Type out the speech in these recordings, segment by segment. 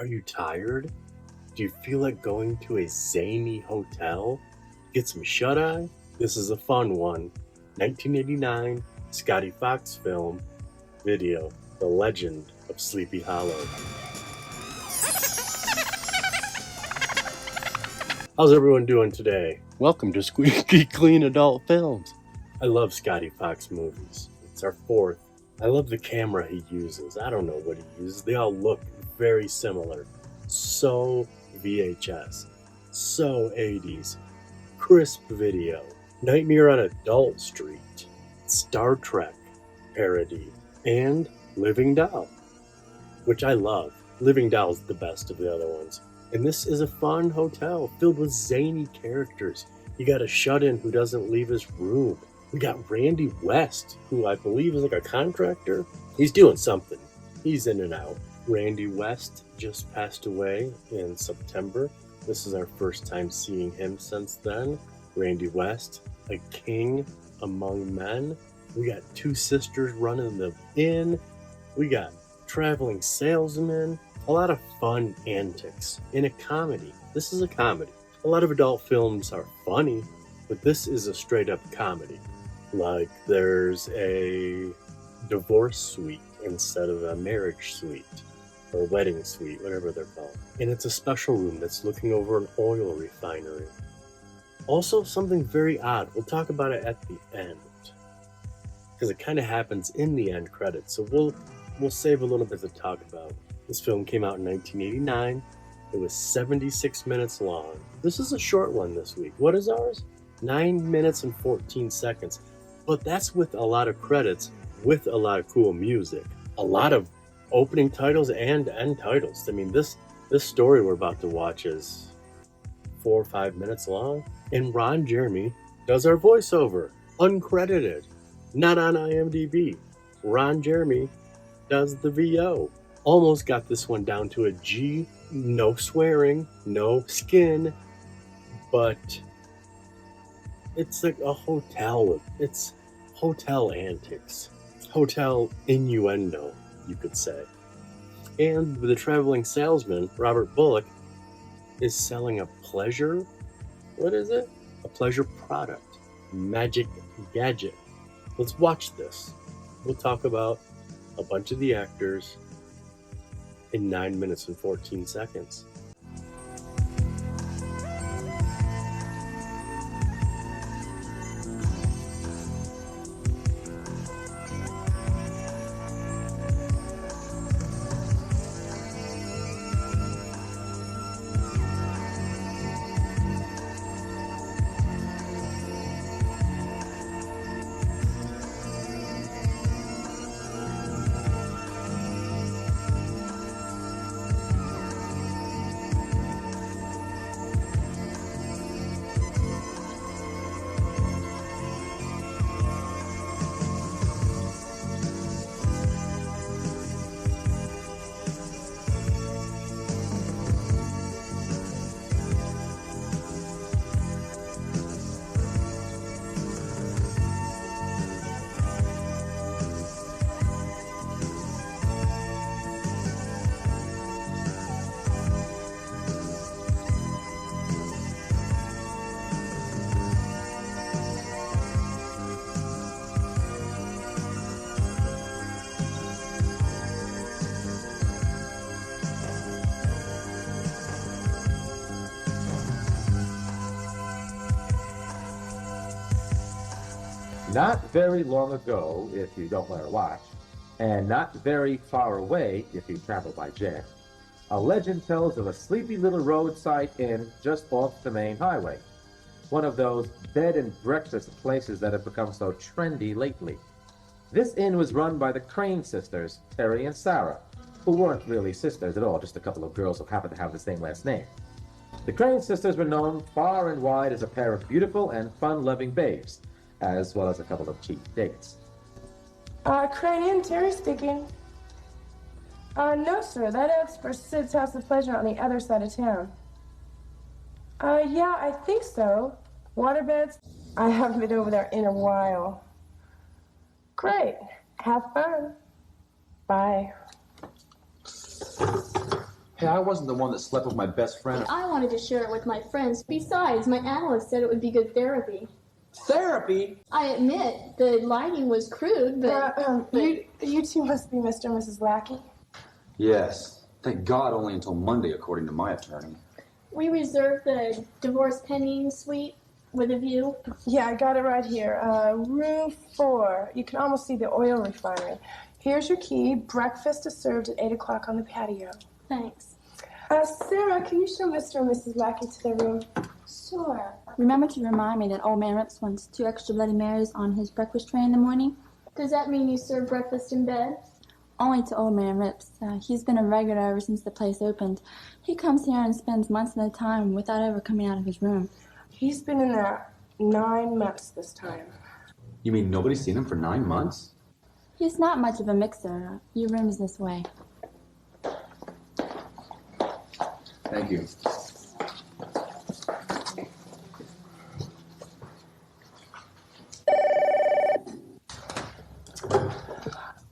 Are you tired? Do you feel like going to a zany hotel? Get some shut-eye? This is a fun one. 1989 Scotty Fox film video, The Legend of Sleepy Hollow. How's everyone doing today? Welcome to Squeaky Clean Adult Films. I love Scotty Fox movies. It's our fourth. I love the camera he uses. I don't know what he uses. They all look very similar. So VHS. So 80s. Crisp video. Nightmare on Adult Street. Star Trek parody. And Living Doll, which I love. Living Doll's the best of the other ones. And this is a fun hotel filled with zany characters. You got a shut-in who doesn't leave his room. We got Randy West, who I believe is like a contractor. He's doing something. He's in and out. Randy West just passed away in September. This is our first time seeing him since then. Randy West, a king among men. We got two sisters running the inn. We got traveling salesmen. A lot of fun antics in a comedy. This is a comedy. A lot of adult films are funny, but this is a straight up comedy. Like there's a divorce suite instead of a marriage suite or wedding suite, whatever they're called. And it's a special room that's looking over an oil refinery. Also something very odd. We'll talk about it at the end because it kind of happens in the end credits. So we'll save a little bit to talk about. This film came out in 1989. It was 76 minutes long. This is a short one this week. What is ours? 9 minutes and 14 seconds. But that's with a lot of credits, with a lot of cool music. A lot of opening titles and end titles. I mean, this story we're about to watch is 4 or 5 minutes long. And Ron Jeremy does our voiceover, uncredited, not on IMDb. Ron Jeremy does the VO. Almost got this one down to a G. No swearing, no skin, but it's like a hotel. It's hotel antics, hotel innuendo, you could say. And the traveling salesman, Robert Bullock, is selling a pleasure. What is it? A pleasure product. Magic gadget. Let's watch this. We'll talk about a bunch of the actors in 9 minutes and 14 seconds. Not very long ago, if you don't wear a watch, and not very far away if you travel by jet, a legend tells of a sleepy little roadside inn just off the main highway. One of those bed and breakfast places that have become so trendy lately. This inn was run by the Crane sisters, Cheri and Sarah, who weren't really sisters at all, just a couple of girls who happened to have the same last name. The Crane sisters were known far and wide as a pair of beautiful and fun-loving babes, as well as a couple of cheap dates. Crane Inn, Terry speaking. No, sir, that is for Sid's House of Pleasure on the other side of town. Yeah, I think so. Waterbeds? I haven't been over there in a while. Great. Have fun. Bye. Hey, I wasn't the one that slept with my best friend. I wanted to share it with my friends. Besides, my analyst said it would be good therapy. Therapy? I admit, the lighting was crude, but... You two must be Mr. and Mrs. Lackey. Yes. Thank God only until Monday, according to my attorney. We reserved the divorce pending suite with a view. Yeah, I got it right here. Room 4. You can almost see the oil refinery. Here's your key. Breakfast is served at 8 o'clock on the patio. Thanks. Sarah, can you show Mr. and Mrs. Lackey to their room? Sure. Remember to remind me that old man Rips wants 2 extra Bloody Marys on his breakfast tray in the morning? Does that mean you serve breakfast in bed? Only to old man Rips. He's been a regular ever since the place opened. He comes here and spends months at a time without ever coming out of his room. He's been in there 9 months this time. You mean nobody's seen him for 9 months? He's not much of a mixer. Your room's this way. Thank you.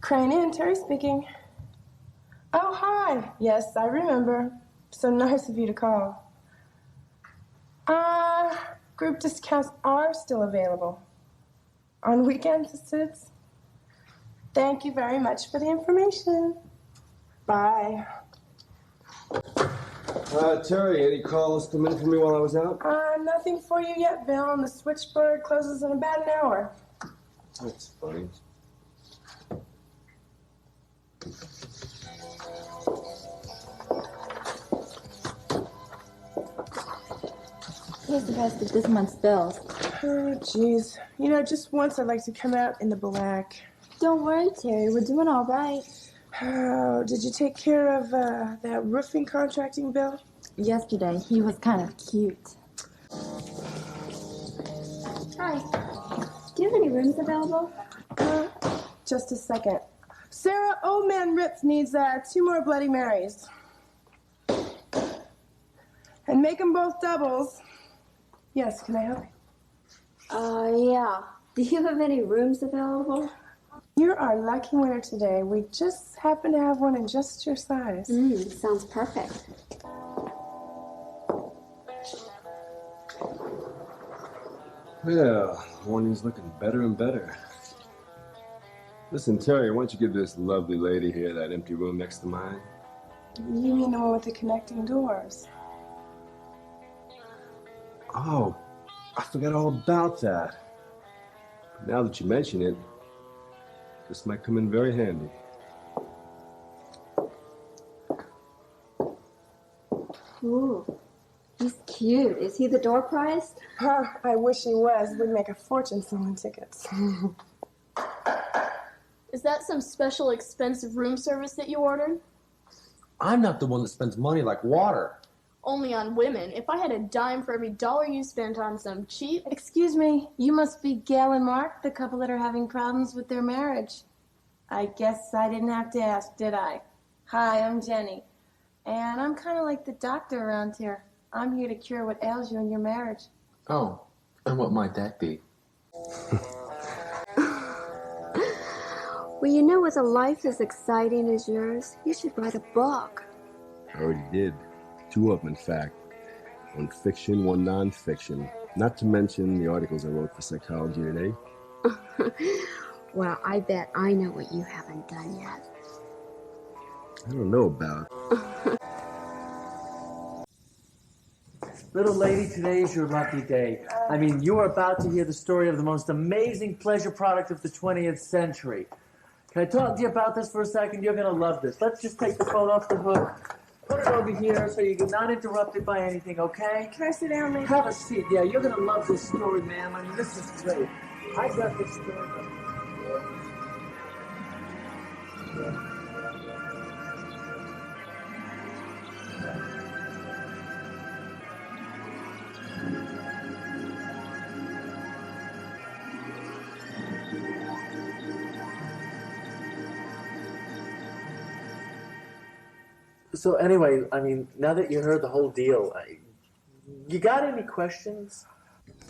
Crane Inn, Terry speaking. Oh, hi. Yes, I remember. So nice of you to call. Group discounts are still available. On weekends, it suits. Thank you very much for the information. Bye. Terry, any calls come in for me while I was out? Nothing for you yet, Bill. And the switchboard closes in about an hour. That's funny. Here's the rest of this month's bills. Oh, jeez. You know, just once I'd like to come out in the black. Don't worry, Terry. We're doing all right. Oh, did you take care of that roofing contracting bill? Yesterday, he was kind of cute. Hi. Do you have any rooms available? Just a second. Sarah, old man Rips needs 2 more Bloody Marys. And make them both doubles. Yes, can I help you? Yeah. Do you have any rooms available? You're our lucky winner today. We just happen to have one in just your size. Sounds perfect. Well, morning's looking better and better. Listen, Terry, why don't you give this lovely lady here that empty room next to mine? You mean the one with the connecting doors? Oh, I forgot all about that. Now that you mention it, this might come in very handy. Ooh, he's cute. Is he the door prize? I wish he was. We'd make a fortune selling tickets. Is that some special expensive room service that you ordered? I'm not the one that spends money like water. Only on women. If I had a dime for every dollar you spent on some cheap... Excuse me, you must be Gail and Mark, the couple that are having problems with their marriage. I guess I didn't have to ask, did I? Hi, I'm Jenny. And I'm kind of like the doctor around here. I'm here to cure what ails you in your marriage. Oh, and what might that be? Well, you know, with a life as exciting as yours, you should write a book. I already did. 2 of them, in fact. 1 fiction, 1 non-fiction. Not to mention the articles I wrote for Psychology Today. Well, I bet I know what you haven't done yet. I don't know about. Little lady, today's your lucky day. I mean, you are about to hear the story of the most amazing pleasure product of the 20th century. Can I talk to you about this for a second? You're going to love this. Let's just take the phone off the hook. Put it over here so you're not interrupted by anything, okay? Can I sit down, lady? Have a seat. Yeah, you're going to love this story, ma'am. I mean, this is great. I got this story. So anyway, I mean, now that you heard the whole deal, you got any questions?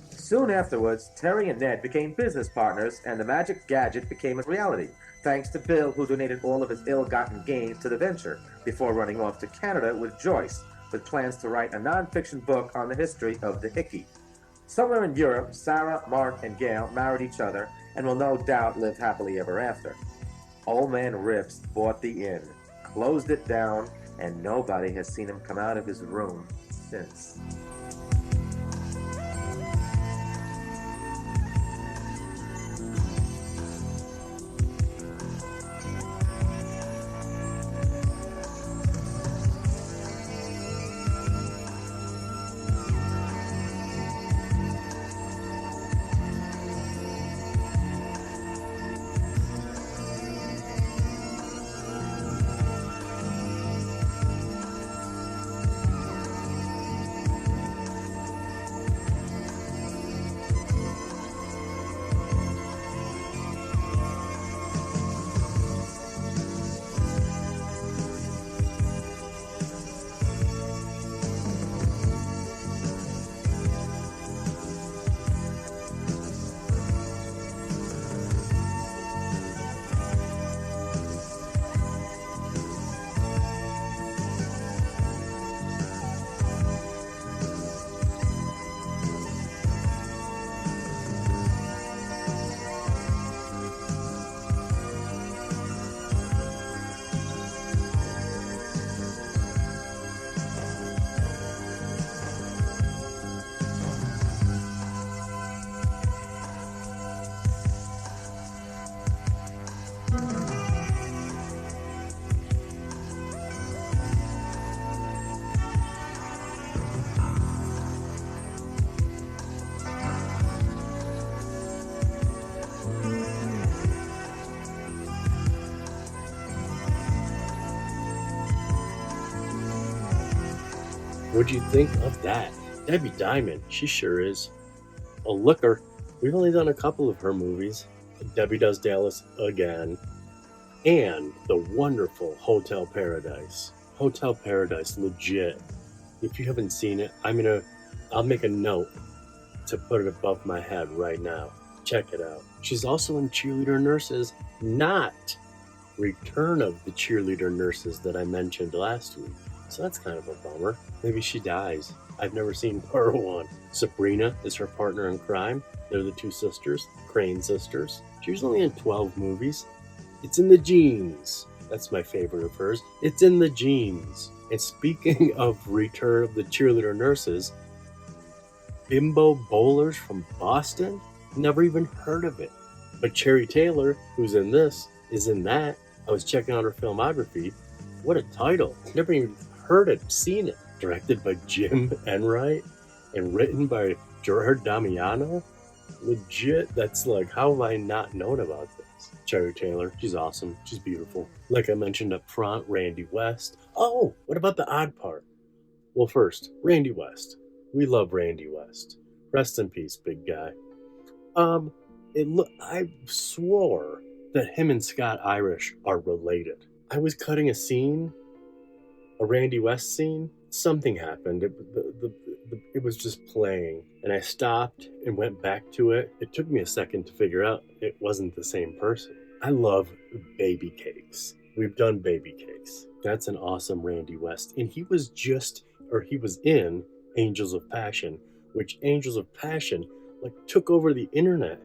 Soon afterwards, Terry and Ned became business partners, and the magic gadget became a reality. Thanks to Bill, who donated all of his ill-gotten gains to the venture before running off to Canada with Joyce, with plans to write a non-fiction book on the history of the Hickey. Somewhere in Europe, Sarah, Mark, and Gail married each other and will no doubt live happily ever after. Old Man Rips bought the inn, closed it down, and nobody has seen him come out of his room since. What'd you think of that? Debi Diamond, she sure is. Oh, look her. We've only done a couple of her movies. Debi Does Dallas again. And the wonderful Hotel Paradise. Hotel Paradise, legit. If you haven't seen it, I'll make a note to put it above my head right now. Check it out. She's also in Cheerleader Nurses, not Return of the Cheerleader Nurses that I mentioned last week. So that's kind of a bummer. Maybe she dies. I've never seen part one. Sabrina is her partner in crime. They're the two sisters, Crane sisters. She was only in 12 movies. It's in the genes. That's my favorite of hers. It's in the genes. And speaking of Return of the Cheerleader Nurses, Bimbo Bowlers from Boston? Never even heard of it. But Cheri Taylor, who's in this, is in that. I was checking out her filmography. What a title. Never even heard it, seen it. Directed by Jim Enright and written by Gerard Damiano. Legit, that's like, how have I not known about this? Cheri Taylor, she's awesome. She's beautiful. Like I mentioned up front, Randy West. Oh, what about the odd part? Well, first, Randy West. We love Randy West. Rest in peace, big guy. I swore that him and Scott Irish are related. I was cutting a scene, a Randy West scene. Something happened. It was just playing, and I stopped and went back to it. It took me a second to figure out it wasn't the same person. I love Baby Cakes. We've done Baby Cakes. That's an awesome Randy West, and he was in Angels of Passion, which Angels of Passion took over the internet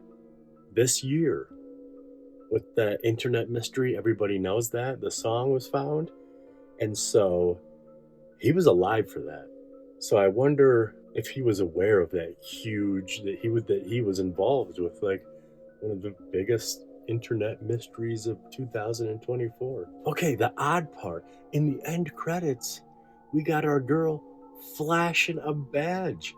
this year with that internet mystery. Everybody knows that the song was found, and so he was alive for that. So I wonder if he was aware of that he was involved with one of the biggest internet mysteries of 2024. Okay, the odd part, in the end credits, we got our girl flashing a badge.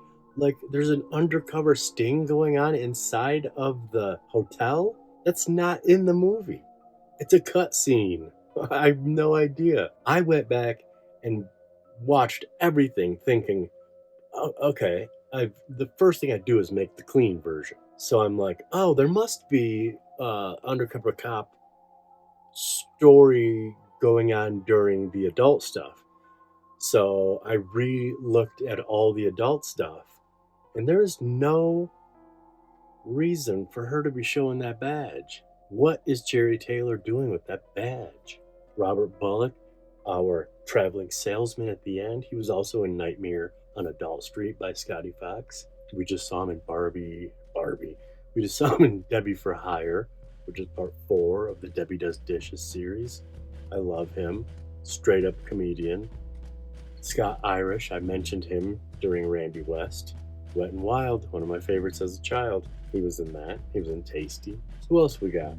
There's an undercover sting going on inside of the hotel. That's not in the movie. It's a cut scene. I have no idea. I went back and watched everything thinking, oh, okay, the first thing I do is make the clean version. So I'm like, oh, there must be undercover cop story going on during the adult stuff. So I re-looked at all the adult stuff, and there is no reason for her to be showing that badge. What is Jerry Taylor doing with that badge? Robert Bullock, our traveling salesman at the end, he was also in Nightmare on Adult Street by Scotty Fox. We just saw him in Barbie. We just saw him in Debi for Hire, which is part 4 of the Debi Does Dishes series. I love him. Straight up comedian. Scott Irish, I mentioned him during Randy West. Wet and Wild, one of my favorites as a child. He was in that. He was in Tasty. Who else we got?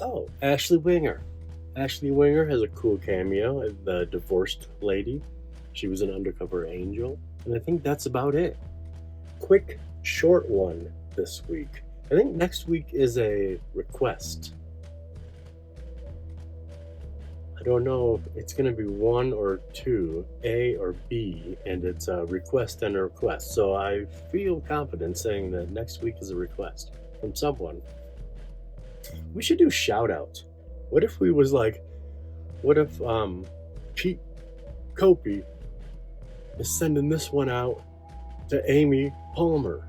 Oh, Ashley Winger. Ashley Winger has a cool cameo as the divorced lady. She was an undercover angel. And I think that's about it. Quick, short one this week. I think next week is a request. I don't know if it's going to be 1 or 2, A or B, and it's a request and a request. So I feel confident saying that next week is a request from someone. We should do shout outs. What if Pete Copey is sending this one out to Amy Palmer?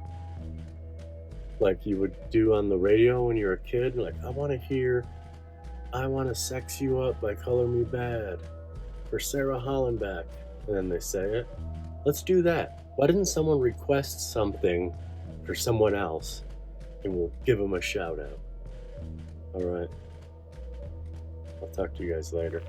Like you would do on the radio when you're a kid. Like, I want to hear I Want to Sex You Up by Color Me Bad for Sarah Hollenbeck. And then they say it. Let's do that. Why didn't someone request something for someone else and we'll give them a shout out? All right. I'll talk to you guys later.